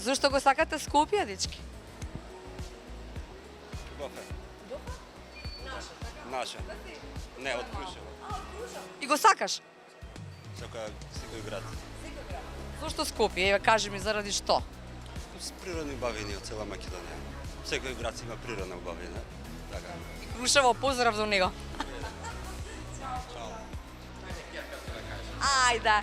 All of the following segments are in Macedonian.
Зошто го сакате Скопје, дечки? Дофе. Наша. Не, од Крушево. И го сакаш? Секој град. Зошто Скопје? Еве, кажи ми заради што? С природни убавини од цела Македонија. Секој град си има природна убавина. Така. И Крушево, поздрав до него. Ајде.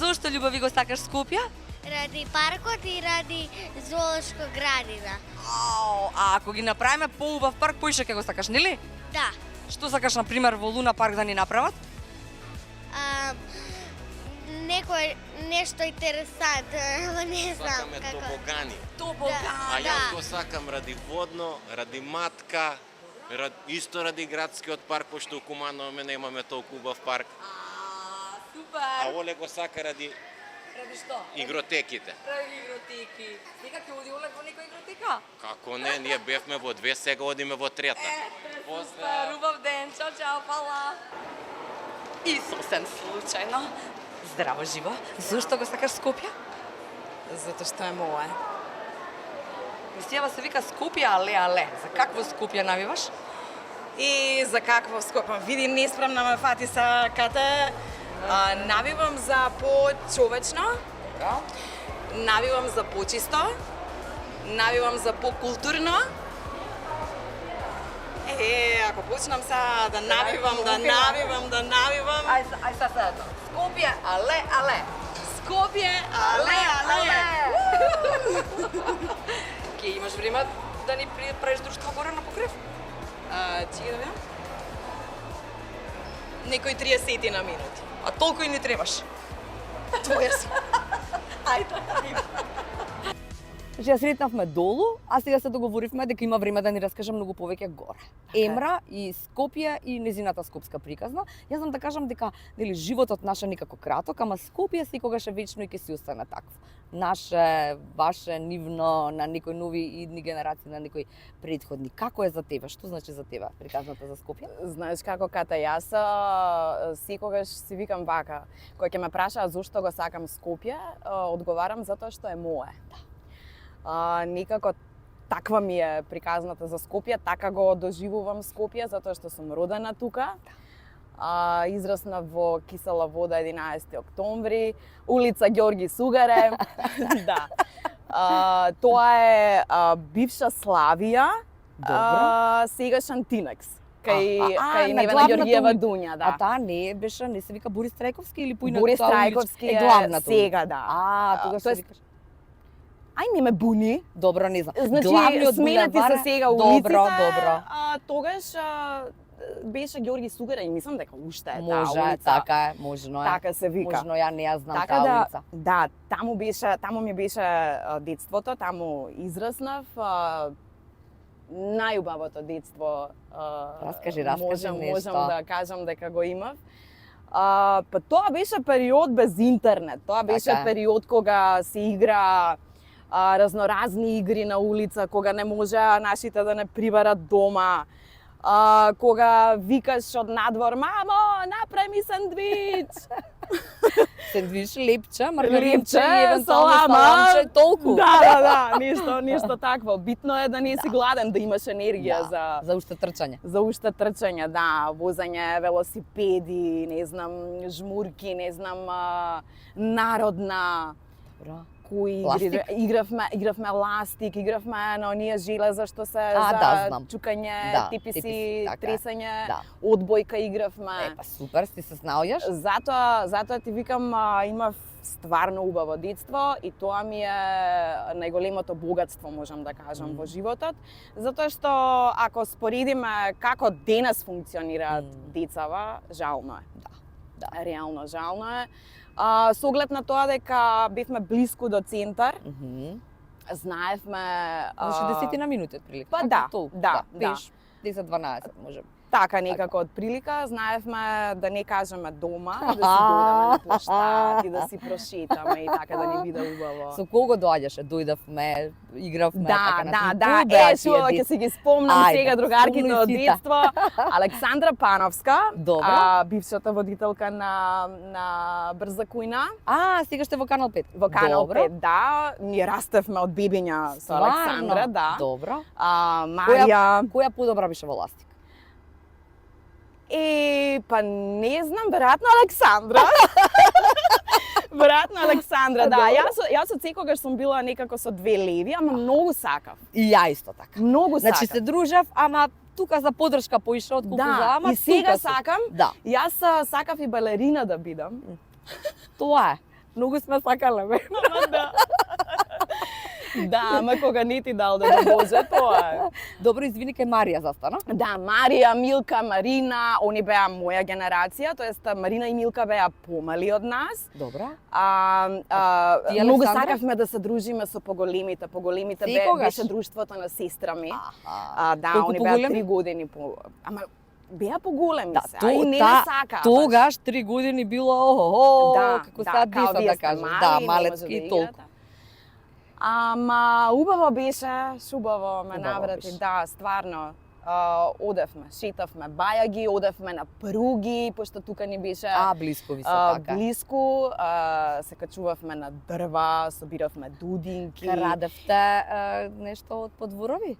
Зошто, љубави, го сакаш Скопје? Ради паркот и ради зоолошко градина. А ако ги направиме поубав парк, поише ќе го сакаш, нели? Да. Што сакаш, на пример, во Луна парк да ни направат? Некој нешто интересантно, ама не знам Сакаме како. тобогани. Тобогани. А јас го сакам ради водно, ради матка, исто ради градскиот парк, пошто у Куманово немаме толку убав парк. Супер. А Оле го сака ради Ради што? игротеките. Ради игротеки. Сега ќе оди Олег во некоја игротека? Како не, ние бевме во 2, сега одиме во 3. Супер, убав ден, чао, чао, фала. И сосем случајно. Здраво, живо. Зошто го сакаш Скопје? Затоа што е мое. Мисијава се вика Скопје, але. За какво Скопје навиваш? И за какво Скопје? Види, неспремна ме фати сакате. Навивам за по-човечно, навивам за по-чисто, навивам за по-културно. Ако почнам сега да навивам. Ај са. Скопје, але. Скопје, але. Ке имаш време да ни правиш друштво горе на покрив? Чекай да видам. Некои 30 на минути. А толку и не требаш. Тогаш. Ајде. Ја сретнавме долу, а сега се договоривме дека има време да ни раскаже многу повеќе горе. Емра и Скопје и незината скопска приказна. Јас знам да кажам дека нели животот наш е некако краток, ама Скопје секогаш е вечно и ќе си остане такво. Наше, ваше, нивно, на некои нови идни генерации, на некои претходни. Како е за тебе? Што значи за тебе приказната за Скопје? Знаеш како, Ката, јас секогаш си викам вака, кој ќе ме прашаат зошто го сакам Скопје, одговарам затоа што е мое. Некако таква ми е приказната за Скопје, така го доживувам Скопје затоа што сум родена тука. Израснав во Кисела вода 11 октомври, улица Ѓорги Сугаре. Да. Тоа е бивша Славија, сегашен Тинекс. Кај Невена Ѓоргиева Дуња, да. А таа не беше, не се вика Борис Трајковски или поинак Борис Трајковски е главната сега, да. Тогаш се викаш. Ај, не ме буни. Добро, не знам. Значи, Главниот сменати булевар... се сега улиците. Добро. Тогаш беше Ѓорги Сугара и мислам дека уште е таа Може, улица. така е, можно е. Така се вика. Можно, ја не ја знам Така таа улица. да, таму ми беше детството, таму израснав. Најубавото детство. Раскажи можам нешто. да кажам дека го имав. Па тоа беше период без интернет. Тоа беше Така е. период кога се игра разноразни игри на улица, кога не можеа нашите да не приберат дома. Кога викаш од надвор, мамо, направи ми сандвич. Сендвич, лепче, маргаринче Лепче, и евентуално салама. саламче, толку. Да, ништо такво. Битно е да не си гладен, да имаш енергија За уште трчање. за уште трчање, да, возење велосипеди, не знам, жмурки, не знам, народна. Добро. Кои игри Ластик? игравме ластик, игравме на оние железа што се да, знам. чукање, Да, типиси, типиси, така е. тресање, Да. одбојка игравме. Па супер, ти се снаоѓаш. Затоа ти викам, имав стварно убаво детство и тоа ми е најголемото богатство, можам да кажам, во животот. Затоа што ако споредиме како денес функционираат децава, жално е. Да. Реално жално е. Со оглед на тоа дека бевме блиску до центар, Мгм. знаевме... Значи 10 на минути отприлика. Па Така да, толку, да. Пеш 10-12 може. Така некако од прилика, знаевме да не кажеме дома и да си дојдеме на площад и да си прошетаме и така да ни биде убаво. Со кого доаѓаше? Дојдавме, игравме, така Да, шо, ќе се ги спомнам Ајде, сега другарките спомни од сите. детство. Александра Пановска, Добро. бившата водителка на Брза кујна. Сега сте во Канал 5. Во Канал Добро. 5, да. Ние растевме од бебиња со Стварно? Александра, да. Добро. Марија... Која подобра беше во ластик? Па не знам, веројатно Александра. Веројатно Александра, да. Јас од секогаш сум била некако со две леви, ама многу сакав. И ја исто така. Многу сакав. Значи се дружав, ама тука за подршка поише од колку за, ама и сега тука сакам. Да, Јас сакав и балерина да бидам. тоа е. Многу сме сакале, бе. Да. Да, ама кога не ти дал да Боже, тоа е. Добро, извини, кај Марија застана. Да, Марија, Милка, Марина, они беа моја генерација, тоест Марина и Милка беа помали од нас. Добро. Ти, Многу Александра? сакавме да се дружиме со поголемите. Поголемите Секогаш? беше друштвото на сестра ми. Аха. Да, Колку они беа поголеми? 3 години по... Ама беа поголеми Да, се, а и не ме сакаа. Тогаш 3 години било како сега као диса вие да сте кажеш. мали, Да, не малецки може и да толку. играте. Ама убаво беше, шубаво ме Убаво наврати, беше. да, стварно. Одевме, шетавме бајаги, одевме на пруги, пошто тука ни беше Блиско ви се така. блиску, се качувавме на дрва, собиравме дудинки. Крадевте нешто од подворови?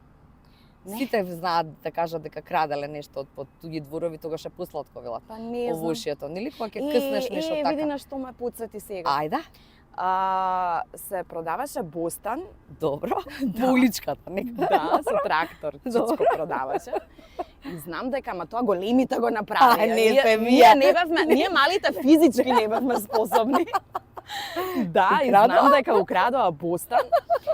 Не. Сите знаат да кажат дека краделе нешто од под туѓи дворови, тогаш е посладко велат. Па не знам. Овошието, нели кога ќе къснеш нешто така? Види на што ме потсети сега. Ајде, Се продаваше бостан, добро. Во уличката, нека. да, со трактор, чичко Добро. продаваше. И знам дека ама тоа големите го направија. не сте вие. Ние не бевме, ние малите физички не бевме способни. Да, и Украдоа? знам дека украдоа бостан.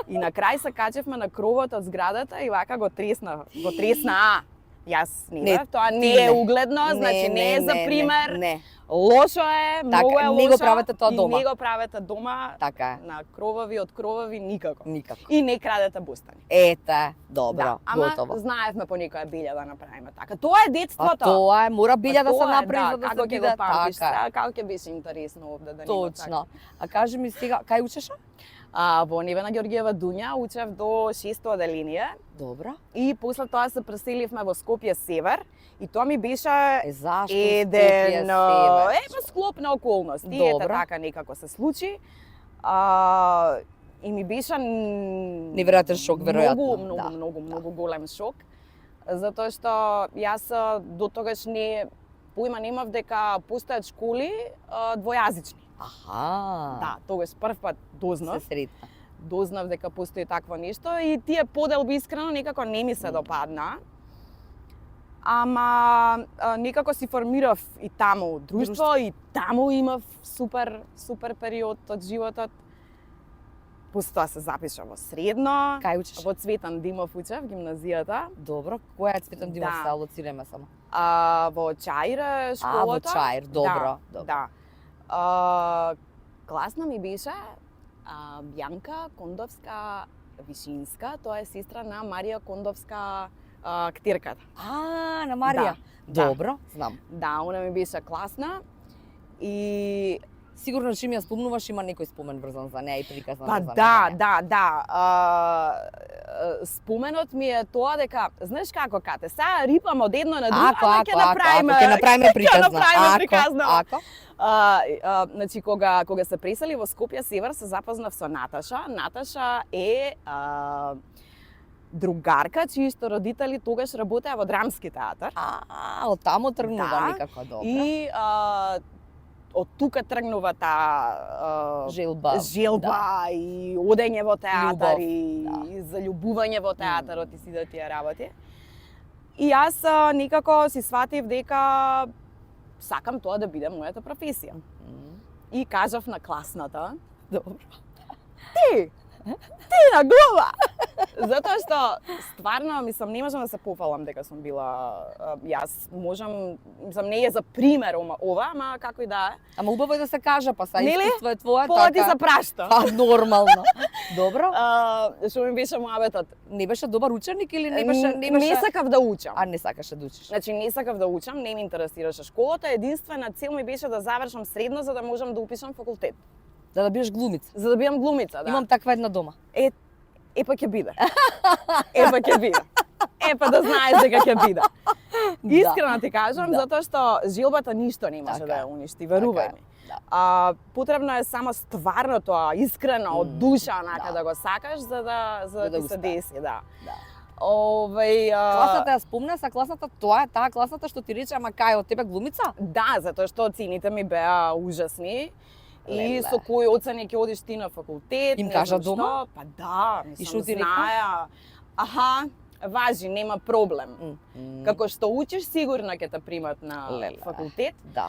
И на крај се качевме на кровот од зградата и вака го тресна. Го тресна. Јас не Не, бев, тоа ти не е не. угледно, значи не е за пример. Не, Лошо е, многу е лошо. не го правете тоа дома. И не го правете дома. така е. На кровови од кровови никако. Никако. И не крадете бустани. Ете, добро, Да, ама готово. знаевме по некоја билја да направиме така. Тоа е А детството. тоа е, мора билја да се Тоа е, направи за да како се ќе биде го памтиш, така. сега, како ќе беше интересно овде да не го така. Точно. А кажи ми сега, кај учеше? Во Невена Ѓоргиева Дуња учев до 6-то оделение Добро. и после тоа се преселивме во Скопје Север и тоа ми беше Зашто еден Скопје па склоп на околности. Добро. Ете така некако се случи. И ми беше Неверојатен шок, веројатно. Многу голем шок. Затоа што јас до тогаш поима немав дека постојат школи двојазични. Аха. Да, тогаш прв пат дознав. Се сретна. Дознав дека постои такво нешто и тие поделби искрено некако не ми се допадна. Ама некако си формирав и таму друштво и таму имав супер период од животот. После тоа се запиша во средно. Кај учиш? Во Цветан Димов учев, гимназијата. Добро. Која е Цветан Димов Да. се алоцираме само? Во Чаир школата. во Чаир, добро, добро. Да. Класна ми беше Бјанка Кондовска Вишинска, тоа е сестра на Марија Кондовска ктерката. На Марија. Да. Добро, знам. Да, она ми беше класна и Сигурно што ми ја спомнуваш, има некој спомен врзан за неа и приказна па за да. Споменот ми е тоа дека, знаеш како Кате, сега рипам од едно на друго, ама ќе направиме Ќе направиме приказна. Ако. Значи кога се пресели во Скопје Север се запознав со Наташа. Наташа е другарка чији родители тогаш работеа во Драмски театар. Од таму тргнува Да. некако добро. И од тука тргнува таа желба. желба и одење во театар Љубов, и заљубување во театарот и сите тие работи. И јас некако си сватив дека сакам тоа да биде мојата професија. И кажав на класната, Добро. ти, на глава. Затоа што стварно мислам не можам да се пофалам дека сум била јас можам мислам не е за пример ова, ама како и да е. Ама убаво е да се каже, па са Нели? искуство е твое, Пола ти се прашта. Па нормално. Добро. Што ми беше муабетот? Не беше добар ученик или не беше Не сакав да учам. А не сакаше да учиш. Значи не сакав да учам, не ме интересираше школата, единствена цел ми беше да завршам средно за да можам да упишам факултет. Да бидеш глумица. За да бидам глумица, да. Имам таква една дома. Епа ќе биде. Епа ќе биде. Епа да знаеш дека ќе биде. Искрено ти кажам, Да. затоа што желбата ништо не може Така да е. ја уништи, верувај Така е, ми. да. Потребно е само стварно тоа, искрено, од душа, онака да. да го сакаш, за да да ти се успее. деси, да. Да. Класата Класната ја спомна, са класната тоа е таа класната што ти рече, ама кај од тебе глумица? Да, затоа што оцените ми беа ужасни. И Леле. со кои оцени ќе одиш ти на факултет, Им не кажа знам дома? што. Па да, И мислам, што ти рекла? знаеа. Аха, важи, нема проблем. Како што учиш, сигурно ќе те примат на Леле. факултет. Да.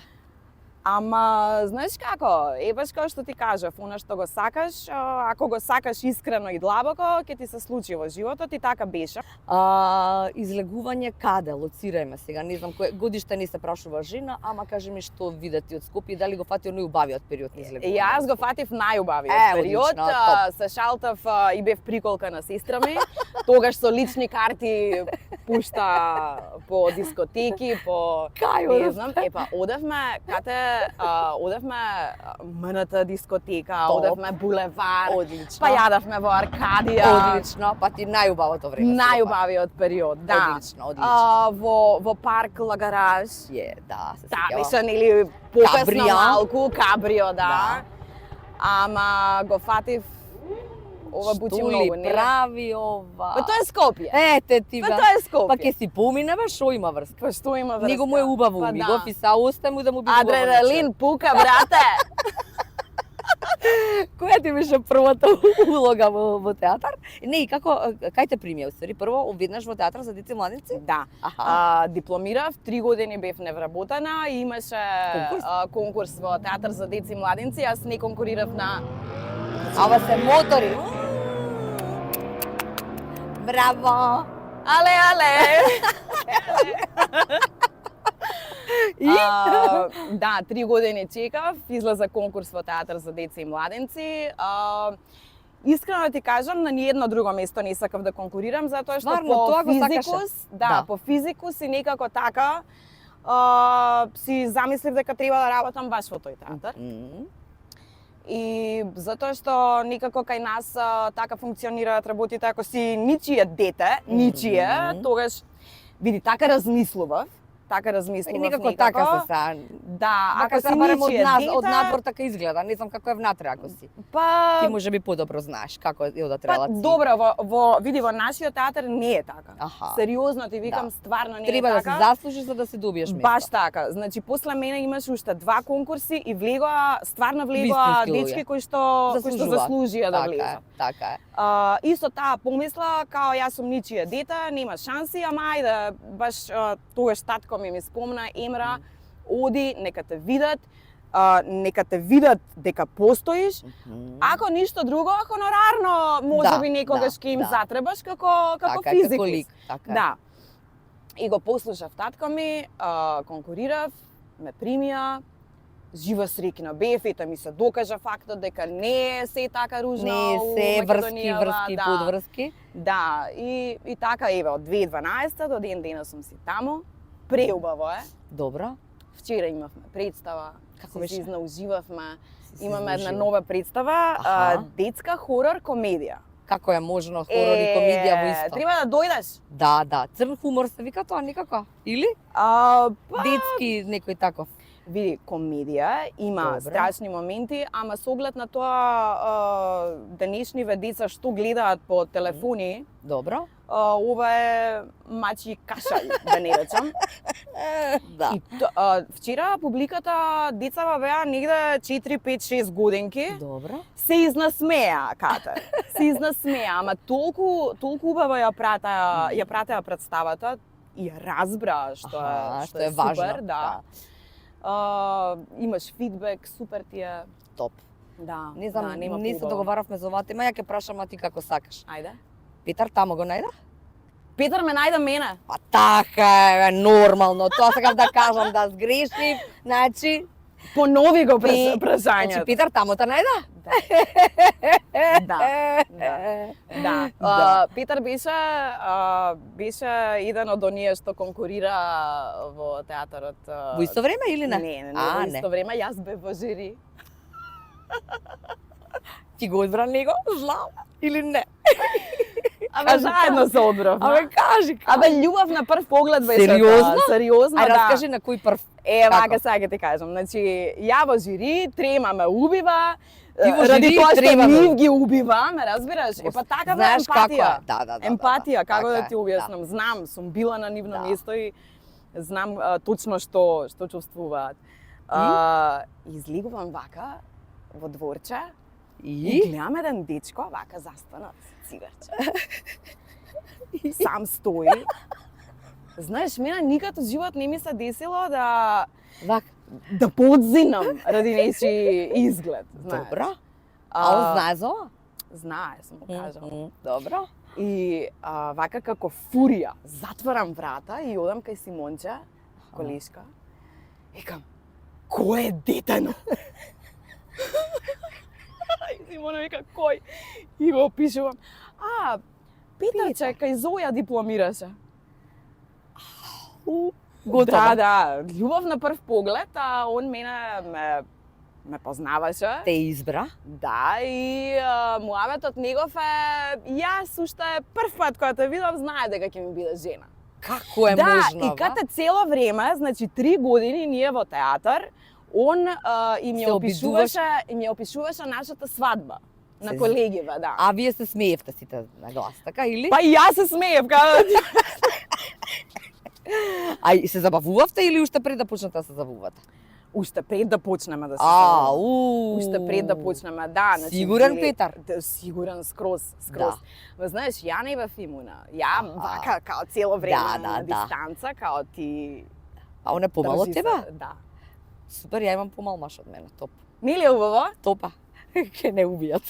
Ама, знаеш како, баш како што ти кажав, она што го сакаш, ако го сакаш искрено и длабоко, ќе ти се случи во животот и така беше. Излегување каде? Лоцирајме сега. Не знам кој годиште не се прашува жена, ама кажи ми што види ти од Скопје и дали го фати оној убавиот период на излегување. Јас го фатив најубавиот период, одлично, топ. се шалтав и бев приколка на сестра ми. Тогаш со лични карти пушта по дискотеки, по Кај не одев? знам, одевме кате, одевме МНТ дискотека, Топ. одевме булевар, Одлично. па јадавме во Аркадија. Одлично, па ти најубавото време. Најубавиот период, да. Одлично, одлично. Во парк Лагараж. Е, да, се Да, сеќавам. беше нели покасно Кабрио. малку, кабрио, да. Да. Ама го фатив ова бучи Што ли многу, нели? прави ова? Па тоа е Скопје. Ете ти Па бе. тоа е Скопје. Па ќе си помине бе, шо има врска? Па што има врска? Него му е убаво, Па ми да. го фиса, остави му да му биде убаво. Адреналин пука, брате. Која ти беше првата улога во театар? Не, и како, кај те примија, усвари? Прво, веднаш во театар за деца и младенци? Да. Аха. Дипломирав, 3 години бев невработена и имаше Конкурс? конкурс во театар за деца и младенци. Јас не конкурирав на Ава се мотори. Браво! Але. И? Да, 3 години чекав, излезе конкурс во театар за деца и младенци. Искрено да ти кажам, на ниедно друго место не сакав да конкурирам, затоа што Стварно, по тоа го физикус, сакаше? да, Да. по физикус и некако така, си замислив дека треба да работам баш во тој театар. И затоа што некако кај нас така функционираат работите, ако си ничие дете, ничие, тогаш види така размислував Некако така се са. Да, Ако ако се си барем од ничие нас, дете, од надвор така изгледа. Не знам како е внатре ако си. па Ти може би подобро знаеш како е одат па релации. добро, види во нашиот театар не е така. Аха. Сериозно ти викам, Да. стварно не Треба е да се така. заслужиш за да се добиеш место. Баш така. Значи после мене имаше уште 2 конкурси и стварно влегоа Вистински луѓе. дечки кои што Заслужуваат. заслужија да Така е, влезат. така е. Исто таа помисла, као јас сум ничие дете, нема шанси, ама ајде, баш тогаш татко ми спомна, Емра, оди, нека те видат дека постоиш. Ако ништо друго, хонорарно можеби некогаш ќе им затребаш како Така е, физикус. како лик, така е. Да. И го послушав татко ми, конкурирав, ме примија, жива среќна бев, ето ми се докажа фактот дека не е се така ружно Не у се врски, Македонијава, врски, да. подврски. Да, и така еве од 2012 до ден денес сум си таму. Преубаво е. Добро. Вчера имавме представа, Како се беше? изнауживавме. Си Имаме една изложила. нова представа, Аха. детска хорор комедија. Како е можно хорор и комедија во исто? Треба да дојдеш. Да, да. Црн хумор се вика тоа никако. Или? Па, Детски некој таков. види, комедија има Добро. страшни моменти, ама со оглед на тоа денешниве деца што гледаат по телефони, Добро. ова е мачи кашај, да не речам. Да. И вчера публиката децава беа негде 4, 5, 6 годинки. Добро. Се изнасмеа, Кате. Се изнасмеа, ама толку убаво ја пратеа представата и ја разбра што е важно. супер, да. Имаш фидбек, супер ти е. Топ. Да, Не знам, да, нема не се поубаво. договаравме за оваа тема, ја ќе прашам а ти како сакаш. Ајде. Петар тамо го најда? Петар ме најде мене. Па така е, нормално. Тоа сакам да кажам да сгрешив. Значи, Понови го Значи прашањето. Петар тамо те најда? Да. Да. Да. Петар беше еден од оние што конкурира во театарот. Во исто време или не? Не, А, во исто време јас бев во жири. Ти го одбра него? Знам. Или не? Абе, Кажи, заедно се одбравме. Абе, кажи. Абе, љубов на прв поглед беше. Сериозно? тоа. Сериозно, Ај, да. раскажи на кој прв. Вака Како? сега ќе ти кажам. Значи, ја во жири, Трема ме убива, Ти во ради жири, тоа што Трема ме нив ги убива, ме разбираш? Па така бе Знаеш како емпатија. е? Да. Емпатија, како Така да е, ти објаснам. Знам, сум била на нивно Да. место и знам точно што чувствуваат. Излегувам вака во дворче и И? гледам еден дечко вака застанат цигарче. Сам стои. Знаеш, мене никад во живот не ми се десило да подзинам ради нечи изглед. Знаеш. Добро. А он знае за ова? Знае, сум му кажала. Добро. И вака како фурија, затварам врата и одам кај Симонче, колешка. Викам, кој е детено? И Симона вика, кој? И го опишувам. Петарче, кај Зоја дипломираше. Готово. Да, љубов на прв поглед, а он мене ме познаваше. Те избра. Да, и муаветот негов е, јас уште прв пат кога те видов, знае дека ќе ми биде жена. Како е Да, можно, и кате цело време, значи 3 години ние во театар, он и ми Се обидуваш? опишуваше нашата свадба на Се- колегиве, да. А вие се смеевте сите на глас, така или? Па и јас се смеев, каде ти. А и се забавувавте или уште пред да почнете да се забавувате? Уште пред да почнеме да се забавуваме. Ау. Уште пред да почнеме, да. Значи, Сигурен, били- Петар? Да, сигурен, скроз. Да. Ма знаеш, ја не бев имуна. Ја вака, као цело време Да, на да. дистанца, као ти... А он е помал од држи тебе? се. Да. Супер, ја имам помал маш од мене, топ. Не ли е убаво? Топа. Ке не убијат.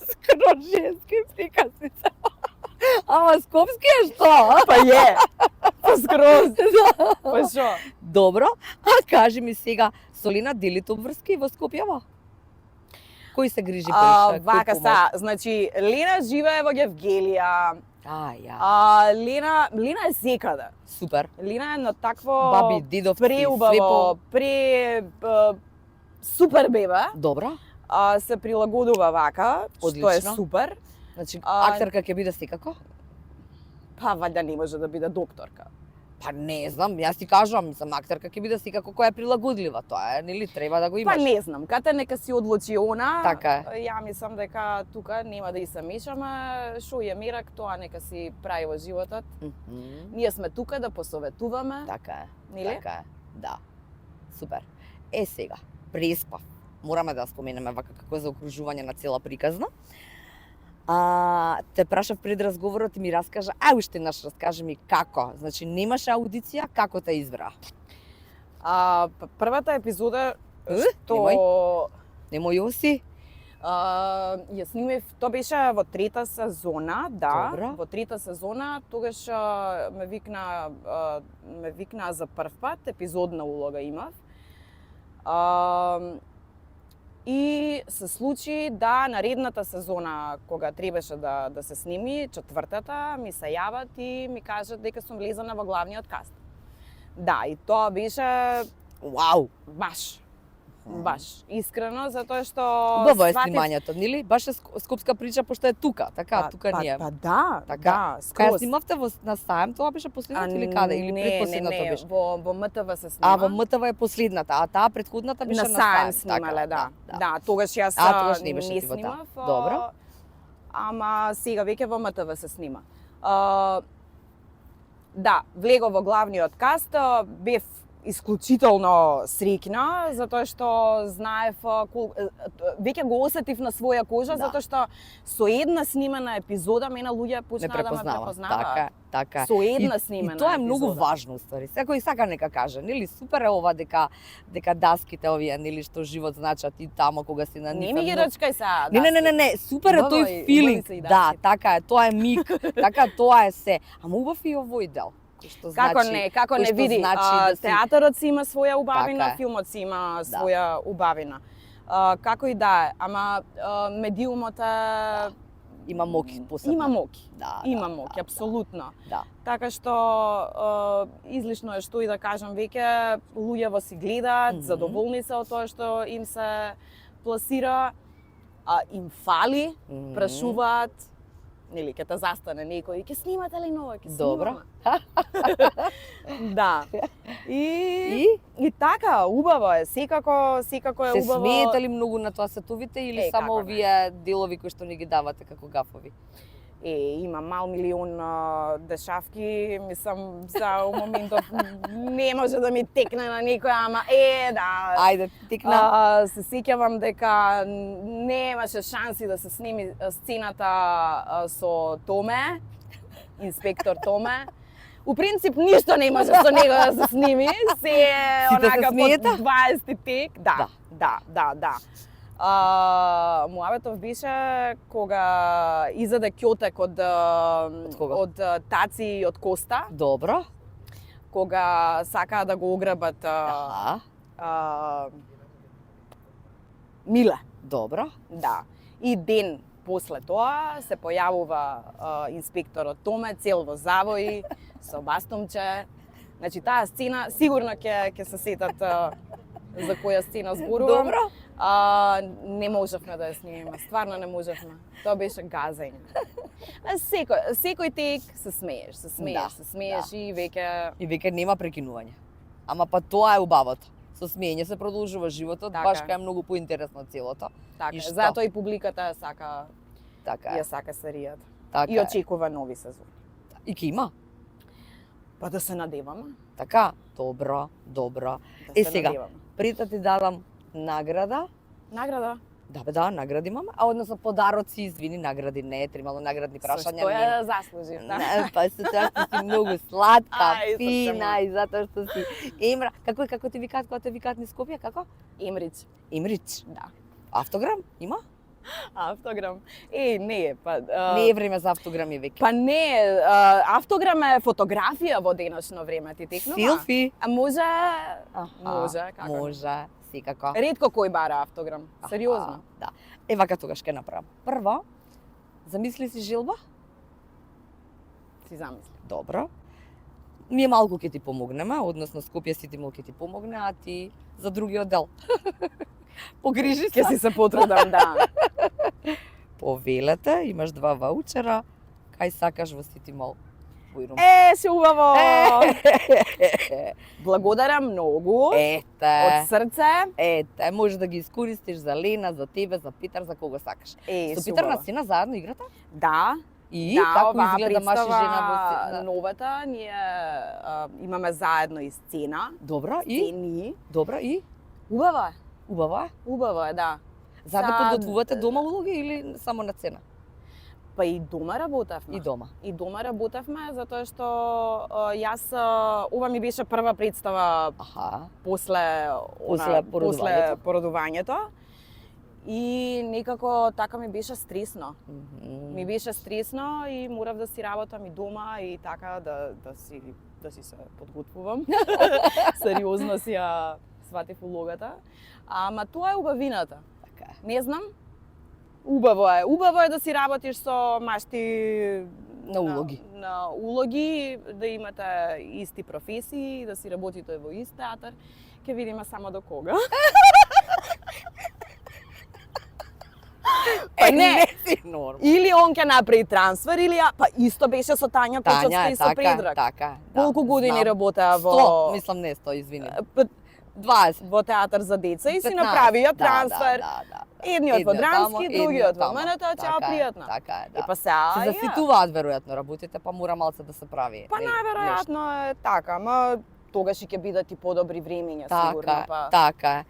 Скроз женски приказница. Ама скопски е што? Па е. Па скроз. Па шо? Добро, а кажи ми сега, Солина делите обврски во Скопје? Кој се грижи поише? Вака са, значи Лена живее во Гевгелија. Ја. Лена е секаде. Супер. Лена е на такво Баби, дидовци, преубаво, супер бебе. Добро. Се прилагодува вака, што е Одлично. супер. Значи, А- актерка ќе биде секако? Па ваljda не може да биде докторка. Па не знам, јас ти кажувам, мислам, актерка ќе биде секако која е прилагодлива. Тоа е, нели, треба да го имаш. Па не знам, кате нека си одлучи она. Така е. Ја мислам дека тука нема да и се мешаме, шо е мерак, тоа нека си прави во животот. Мгм. Ние сме тука да посоветуваме. Така е. Нели? Така е. Да. Супер. Сега, преспав. Мораме да споменеме вака како е за окружување на цела приказна. Те прашав пред разговорот и ми раскажа, уште еднаш раскажи ми како. Значи, немаше аудиција, како те избра? Првата епизода Немој. Немој Јоси? ја снимив, тоа беше во трета сезона, да. Добро. Во трета сезона, тогаш ме викна за прв пат, епизодна улога имав. И се случи да наредната сезона, кога требаше да се сними, четвртата, ми се јават и ми кажат дека сум влезена во главниот каст. Да, и тоа беше Вау! баш искрено, затоа што Убаво е сватив- снимањето, нели? Баш е скопска прича, пошто е тука, така, тука ние. Па да, Така. да, Кај скроз. снимавте на Саем, тоа беше последното или каде? Или предпоследното не, беше? во МТВ се снима. Во МТВ е последната, а таа предходната беше на на Саем Саем. снимале, така, да. Да, тогаш јас тогаш не беше ти во таа. снимав. Добро. Ама сега веќе во МТВ се снима. Да, влегов во главниот каст, бев исклучително среќна, затоа што знаев веќе го осетив на своја кожа, Да. затоа што со една снимана епизода мене луѓе ме почнаа да ме препознава. препознаваат. Така. Со една И снимена тоа е многу епизода. важно уствари. Секој сака нека каже, нели супер е ова дека даските овие нели што живот значат и тамо кога си на Не нив. ми ги рачкај сега. Не, супер е Убаво е, тој филинг. убави се и Да, даските. така е, тоа е миг, така тоа е се. Ама убав и овој дел. Кој што Како значи, не, како кој не што види, значи да си- театарот си има своја убавина, Така е. филмот си има Да. своја убавина. Како и да е, ама медиумот е... Има моки посебно. Има моки. Да, Има да, моки, да, апсолутно. Да. Така што излишно е што и да кажам веќе, луѓето си гледаат, Мгм. задоволни се од тоа што им се пласира, им фали, Мгм. прашуваат, нели ќе те застане некој, ќе снимате ли ново, ќе Добро. снимаме. Да. И така, убаво е, секако е Се убаво. смеете ли многу на тоа сетовите или Е, само како не. овие делови кои што ни ги давате како гафови? Има мал милион дешавки, мислам, за моментов не може да ми текне на некој, ама да. Ајде, тикна. Се сеќавам дека немаше шанси да се сними сцената со Томе, инспектор Томе. У принцип ништо не може со него да се сними, се е Сите се онака смеете? под 20 тек. Да. Муабетов беше кога изаде Ќотек од кога? од Таци и од Коста, Добро. кога сакаа да го ограбат Аха. Миле. Добро. Да. И ден после тоа се појавува инспекторот Томе, цел во завои, со бастомче. Значи таа сцена сигурно ќе се сетат за која сцена зборувам. Добро. Не можевме да ја снимиме, стварно не можевме. Тоа беше газење. Секој тек се смееш, Да. и веќе И веќе нема прекинување. Ама па тоа е убавото. Со смење се продолжува животот, Така баш е. кај е многу поинтересно целото. така. И што? Затоа и публиката ја сака Така е. ја сака серијата. Така И е. очекува нови сезони. И ќе има. Па да се надеваме. Така? Добро. Да Е, се сега. надеваме. Пред да ти дадам награда, Награда. да, награди имаме, а односно подароци, извини, награди не, тримало наградни Со прашања. што не. ја заслужив, да. Не, па со тоа што си многу сладка, Ај, фина срце и затоа што си Емра. Како ти викаат кога те викаат низ Скопје, како? Емрич. Емрич. Да. Автограм има? Автограм. Не, па... Не е време за автограми веќе. Па не, автограм е фотографија во денешно време, ти текнува. Селфи. А може... Аха, Може, како не. Може, секако. Ретко кој бара автограм. Аха, Сериозно. Да. Е, вака тогаш ќе направам. Прво, замисли си желба? Си замисли. Добро. Ние малку ќе ти помогнеме, односно Скопје Сити Мол ќе ти помогне, а ти за другиот дел. Погрижи се. Ќе си се потрудам, да. Повелете, имаш 2 ваучера, кај сакаш во Сити Мол. Бујрум. Се убаво! Благодарам многу. Од Ете, срце. може да ги искористиш за Лена, за тебе, за Питар, за кого сакаш. Со Се Питар на убаво. сцена заедно играте? Да. И Да, како оваа изгледа маж и представа жена во сцена? новата, ние имаме заедно и сцена. Добро, и? Сцени. Добро, и? Убаво е. Убаво е? Убаво е, да. Заедно Са- подготвувате дома улоги или само на цена? Па и дома работевме. И дома. И дома работевме, затоа што јас, ова ми беше прва представа Аха. после породувањето. породувањето. И некако така ми беше стресно. Ми беше стресно и морав да си работам и дома и така да си се подготвувам. Сериозно си ја сватив улогата. Ама тоа е убавината. Така е. Не знам. Убаво е. Убаво е да си работиш со машти На улоги. на улоги, да имате исти професии, да си работите во ист театар. Ќе видиме само до кога. Па не, си норм. или он ќе направи трансфер, или па исто беше со Тања Печовска Тања и е со така, Предраг. така. Колку години работеа 100, во мислам не 100, извини. Па, 20. во театар за деца и си 15, направија да, трансфер. Да. Едниот во Едниот драмски, тамо, другиот едниот во тамо. МНТ, чао, Така е, пријатно. Така е, И да. па сега, Се заситуваат веројатно работите, па мора малце да се прави. Па нешто. најверојатно е така, ма тогаш и ќе бидат и подобри времиња, сигурно, па. Така е.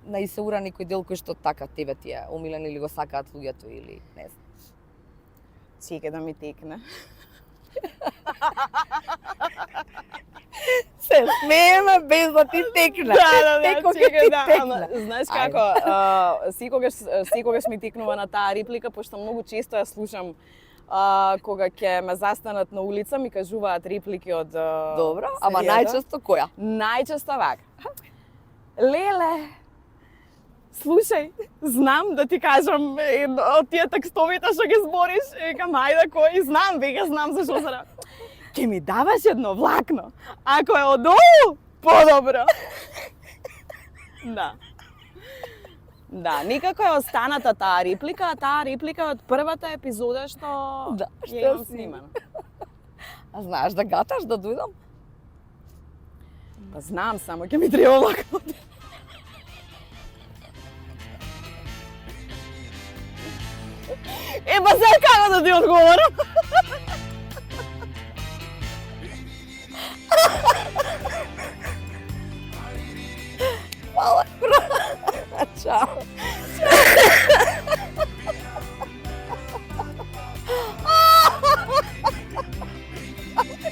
На Исаура некој дел кој што така тебе ти е омилен или го сакаат луѓето или не знам. Чекај да ми текне. Се смееме без да ти текне. Секогаш чекај, ти да, текне. ама, знаеш како, секогаш ми текнува на таа реплика, пошто многу често ја слушам кога ќе ме застанат на улица, ми кажуваат реплики од Добро, ама серијата. најчесто која? Најчесто вака. Леле, слушај, знам да ти кажам од тие текстовите што ги збориш, викам, ајде кој, знам, веќе знам за што се работи. Ке ми даваш едно влакно, ако е од ову, подобро. Да. Да, некако е останата таа реплика, а таа реплика е од првата епизода што Да, што ја имам си. снимана. А знаеш да гаташ да дојдам? Па знам, само ќе ми треба влакно. Па сега како да ти одговорам? Фала, бро. Чао.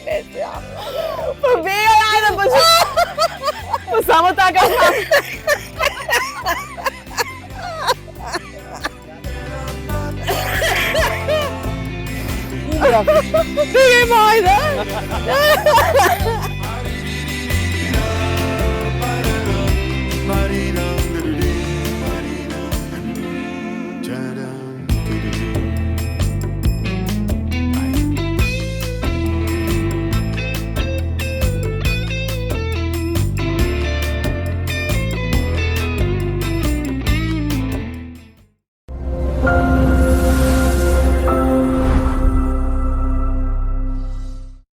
Не знам. Па бега, ајде, па само така знам. Бегај, ајде.